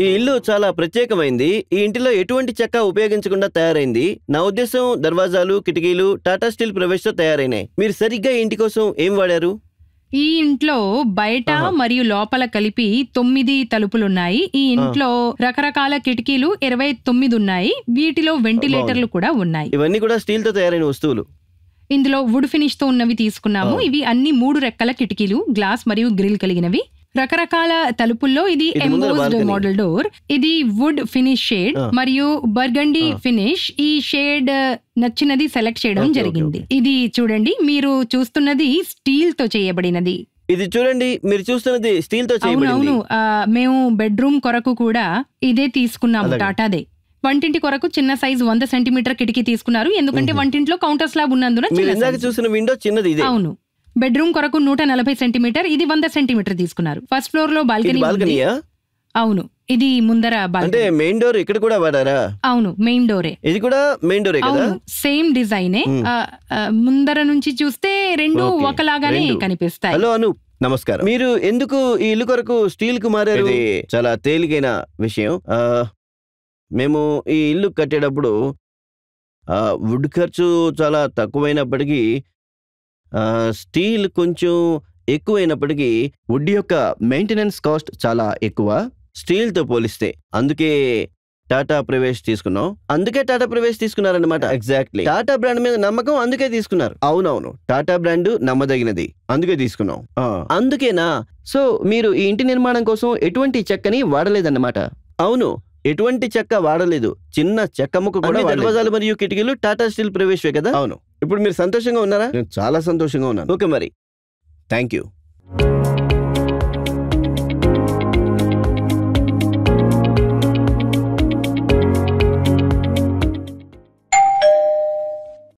ఈ ఇల్లు చాలా ప్రత్యేకమైంది. ఈ ఇంటిలో ఎటువంటి చెక్క ఉపయోగించకుండా తయారైంది. నా ఉద్దేశం దర్వాజాలు, కిటికీలు టాటా స్టీల్ ప్రవేశ్తో తయారైనాయి. మీరు సరిగ్గా ఈ ఇంటి కోసం ఏం వాడారు? ఈ ఇంట్లో బయట మరియు లోపల కలిపి 9 తలుపులున్నాయి. ఈ ఇంట్లో రకరకాల కిటికీలు 29 ఉన్నాయి. వీటిలో వెంటిలేటర్లు కూడా ఉన్నాయి. ఇవన్నీ కూడా స్టీల్ తో తయారైన వస్తువులు. ఇందులో వుడ్ ఫినిష్ తో ఉన్నవి తీసుకున్నాము. ఇవి అన్ని 3 రెక్కల కిటికీలు, గ్లాస్ మరియు గ్రిల్ కలిగినవి. రకరకాల తలుపుల్లో ఇది ఎంబోస్డ్ మోడల్ డోర్. ఇది వుడ్ ఫినిష్ షేడ్ మరియు బర్గండీ ఫినిష్. ఈ షేడ్ నచ్చినది సెలెక్ట్ చేయడం జరిగింది. ఇది చూడండి, మీరు చూస్తున్నది స్టీల్ తో చేయబడినది. ఇది చూడండి, మీరు చూస్తున్నది స్టీల్ తో చేయబడింది. అవును, మేము బెడ్రూమ్ కొరకు కూడా ఇదే తీసుకున్నాము, టాటాదే. వంటింటి కొరకు చిన్న సైజు 100 సెంటీమీటర్ కిటికీ తీసుకున్నారు, ఎందుకంటే వంటింట్లో కౌంటర్ స్లాబ్ ఉన్నందున. చూసిన విండో చిన్నది. అవును, బెడ్రూమ్ కొరకు 140 సెంటీమీటర్, ఇది 100 సెంటీమీటర్ తీసుకున్నారు. ఫస్ట్ ఫ్లోర్ లో బాల్కనీ. అవును, ఇది ముందర బాల్కనీ. మెయిన్ డోర్ ఇక్కడ కూడా వాడారా? అవును, మెయిన్ డోరే. ఇది కూడా మెయిన్ డోరే కదా? సేమ్ డిజైనే. ముందర నుంచి చూస్తే రెండు ఒకలాగానే కనిపిస్తాయి. హలో అను, నమస్కారం. మీరు ఎందుకు ఈ ఇల్లు కొరకు స్టీల్ కు మారారు? చాలా తేలికైన విషయం. మేము ఈ ఇల్లు కట్టేటప్పుడు వుడ్ ఖర్చు చాలా తక్కువైనప్పటికీ స్టీల్ కొంచెం ఎక్కువైనప్పటికీ వుడ్ యొక్క మెయింటెనెన్స్ కాస్ట్ చాలా ఎక్కువ స్టీల్తో పోలిస్తే. అందుకే టాటా ప్రవేశ్ తీసుకున్నాం. అందుకే టాటా ప్రవేశ్ తీసుకున్నారన్నమాట. ఎగ్జాక్ట్లీ, టాటా బ్రాండ్ మీద నమ్మకం, అందుకే తీసుకున్నారు. అవునవును, టాటా బ్రాండ్ నమ్మదగినది, అందుకే తీసుకున్నాం. అందుకేనా? సో మీరు ఈ ఇంటి నిర్మాణం కోసం ఎటువంటి చెక్కని వాడలేదన్నమాట. అవును, ఎటువంటి చెక్క వాడలేదు. చిన్న చెక్క ముక్క కూడా. దర్వాజాలు మరియు కిటికీలు టాటా స్టీల్ ప్రవేశే కదా? అవును. ఇప్పుడు మీరు సంతోషంగా ఉన్నారా? నేను చాలా సంతోషంగా ఉన్నాను. ఓకే మరి, థ్యాంక్ యూ.